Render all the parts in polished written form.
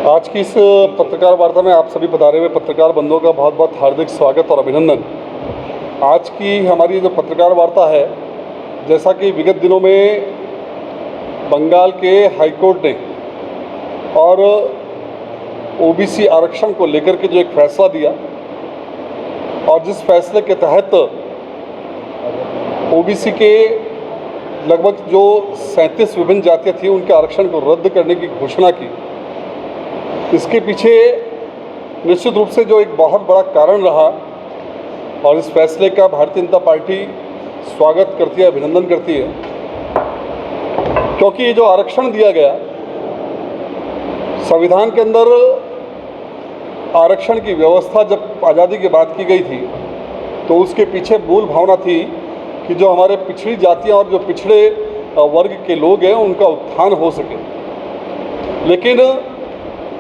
आज की इस पत्रकार वार्ता में आप सभी पधारे हुए पत्रकार बंधुओं का बहुत बहुत हार्दिक स्वागत और अभिनंदन। आज की हमारी जो पत्रकार वार्ता है, जैसा कि विगत दिनों में बंगाल के हाईकोर्ट ने और ओबीसी आरक्षण को लेकर के जो एक फैसला दिया और जिस फैसले के तहत ओबीसी के लगभग जो 37 विभिन्न जातियाँ थी उनके आरक्षण को रद्द करने की घोषणा की, इसके पीछे निश्चित रूप से जो एक बहुत बड़ा कारण रहा और इस फैसले का भारतीय जनता पार्टी स्वागत करती है, अभिनंदन करती है, क्योंकि ये जो आरक्षण दिया गया, संविधान के अंदर आरक्षण की व्यवस्था जब आज़ादी के बाद की गई थी तो उसके पीछे मूल भावना थी कि जो हमारे पिछड़ी जातियां और जो पिछड़े वर्ग के लोग हैं उनका उत्थान हो सके। लेकिन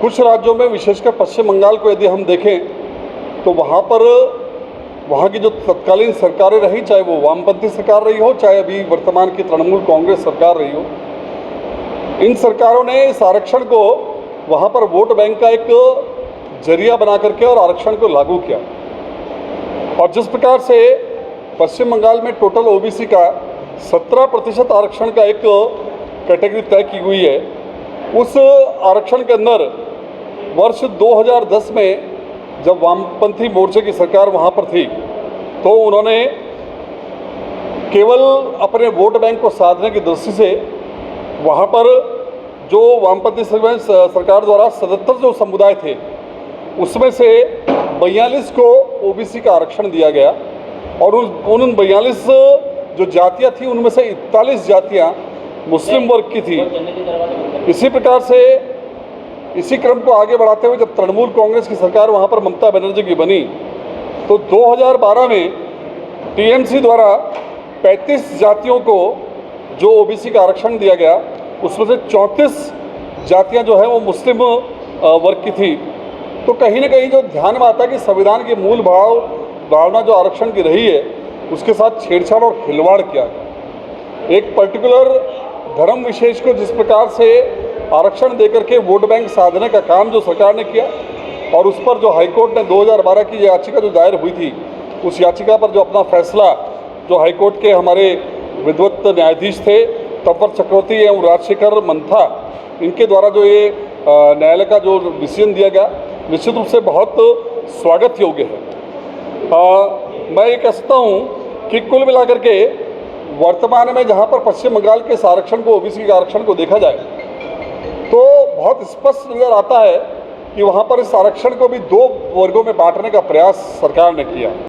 कुछ राज्यों में, विशेषकर पश्चिम बंगाल को यदि हम देखें तो वहाँ की जो तत्कालीन सरकारें रही, चाहे वो वामपंथी सरकार रही हो, चाहे अभी वर्तमान की तृणमूल कांग्रेस सरकार रही हो, इन सरकारों ने इस आरक्षण को वहाँ पर वोट बैंक का एक जरिया बना करके और आरक्षण को लागू किया। और जिस प्रकार से पश्चिम बंगाल में टोटल ओबीसी का 17% आरक्षण का एक कैटेगरी तय की हुई है, उस आरक्षण के अंदर वर्ष 2010 में जब वामपंथी मोर्चे की सरकार वहाँ पर थी तो उन्होंने केवल अपने वोट बैंक को साधने की दृष्टि से वहाँ पर जो वामपंथी सरकार द्वारा 77 जो समुदाय थे उसमें से 42 को ओबीसी का आरक्षण दिया गया और उन 42 जो जातियाँ थी उनमें से 41 जातियाँ मुस्लिम वर्ग की थी। इसी प्रकार से इसी क्रम को आगे बढ़ाते हुए जब तृणमूल कांग्रेस की सरकार वहाँ पर ममता बनर्जी की बनी तो 2012 में टीएमसी द्वारा 35 जातियों को जो ओबीसी का आरक्षण दिया गया, उसमें से 34 जातियाँ जो है वो मुस्लिम वर्ग की थी। तो कहीं ना कहीं जो ध्यान में आता है कि संविधान की मूल भावना जो आरक्षण की रही है उसके साथ छेड़छाड़ और खिलवाड़ किया। एक पर्टिकुलर धर्म विशेष को जिस प्रकार से आरक्षण देकर के वोट बैंक साधने का काम जो सरकार ने किया और उस पर जो हाईकोर्ट ने 2012 की याचिका जो दायर हुई थी, उस याचिका पर जो अपना फैसला जो हाईकोर्ट के हमारे विद्वत न्यायाधीश थे तपवर चक्रवर्ती एवं राजशेखर मंथा, इनके द्वारा जो ये न्यायालय का जो डिसीजन दिया गया, निश्चित रूप से बहुत स्वागत योग्य है। मैं ये कह सकता हूँ कि कुल मिलाकर के वर्तमान में जहाँ पर पश्चिम बंगाल के इस आरक्षण को, ओबीसी के आरक्षण को देखा जाए तो बहुत स्पष्ट नज़र आता है कि वहाँ पर इस आरक्षण को भी 2 वर्गों में बांटने का प्रयास सरकार ने किया।